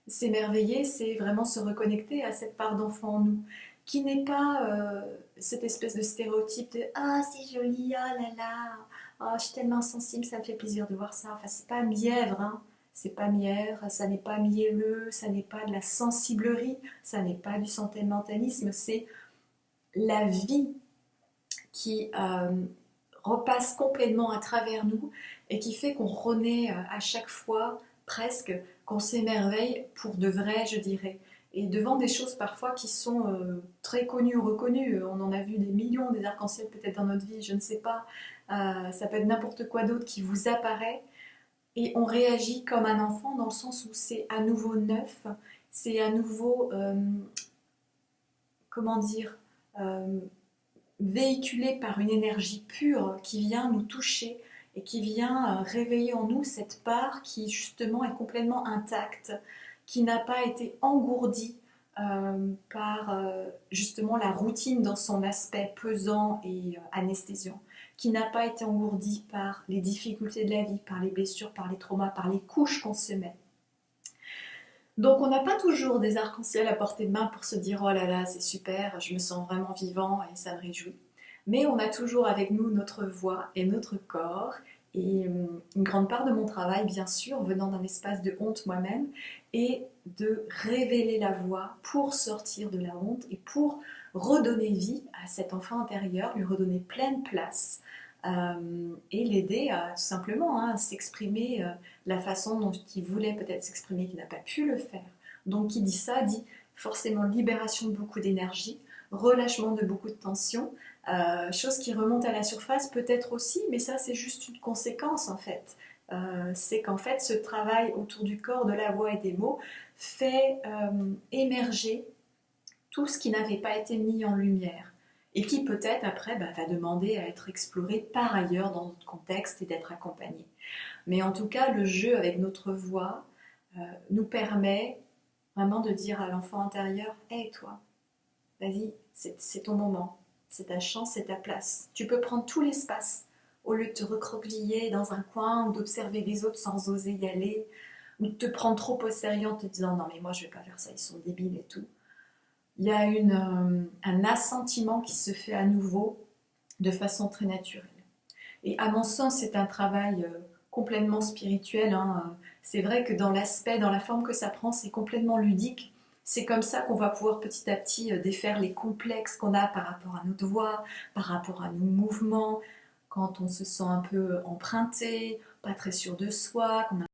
S'émerveiller, c'est vraiment se reconnecter à cette part d'enfant en nous, qui n'est pas cette espèce de stéréotype de «Ah, c'est joli, oh là là, oh, je suis tellement sensible, ça me fait plaisir de voir ça». Enfin, c'est pas mièvre, hein. C'est pas mièvre, ça n'est pas mielleux, ça n'est pas de la sensiblerie, ça n'est pas du sentimentalisme, c'est la vie qui repasse complètement à travers nous et qui fait qu'on renaît à chaque fois presque, qu'on s'émerveille pour de vrai, je dirais. Et devant des choses parfois qui sont très connues ou reconnues, on en a vu des millions, des arcs-en-ciel peut-être dans notre vie, je ne sais pas, ça peut être n'importe quoi d'autre qui vous apparaît, et on réagit comme un enfant dans le sens où c'est à nouveau neuf, c'est à nouveau, comment dire, euh, véhiculé par une énergie pure qui vient nous toucher et qui vient réveiller en nous cette part qui justement est complètement intacte, qui n'a pas été engourdie par justement la routine dans son aspect pesant et anesthésiant, qui n'a pas été engourdie par les difficultés de la vie, par les blessures, par les traumas, par les couches qu'on se met. Donc on n'a pas toujours des arcs-en-ciel à portée de main pour se dire oh là là c'est super, je me sens vraiment vivant et ça me réjouit. Mais on a toujours avec nous notre voix et notre corps, et une grande part de mon travail bien sûr venant d'un espace de honte moi-même est de révéler la voix pour sortir de la honte et pour redonner vie à cet enfant intérieur, lui redonner pleine place et l'aider à tout simplement hein, s'exprimer la façon dont il voulait peut-être s'exprimer, qu'il n'a pas pu le faire. Donc qui dit ça dit forcément libération de beaucoup d'énergie, relâchement de beaucoup de tension, chose qui remonte à la surface peut-être aussi, mais ça c'est juste une conséquence en fait. C'est qu'en fait ce travail autour du corps, de la voix et des mots fait émerger tout ce qui n'avait pas été mis en lumière et qui peut-être après va demander à être exploré par ailleurs dans d'autres contextes et d'être accompagné. Mais en tout cas, le jeu avec notre voix nous permet vraiment de dire à l'enfant intérieur hey, toi, vas-y, c'est ton moment, c'est ta chance, c'est ta place. Tu peux prendre tout l'espace au lieu de te recroqueviller dans un coin ou d'observer les autres sans oser y aller ou de te prendre trop au sérieux en te disant non, mais moi je vais pas faire ça, ils sont débiles et tout. Il y a un assentiment qui se fait à nouveau de façon très naturelle. Et à mon sens, c'est un travail complètement spirituel. Hein. C'est vrai que dans l'aspect, dans la forme que ça prend, c'est complètement ludique. C'est comme ça qu'on va pouvoir petit à petit défaire les complexes qu'on a par rapport à notre voix, par rapport à nos mouvements, quand on se sent un peu emprunté, pas très sûr de soi, qu'on a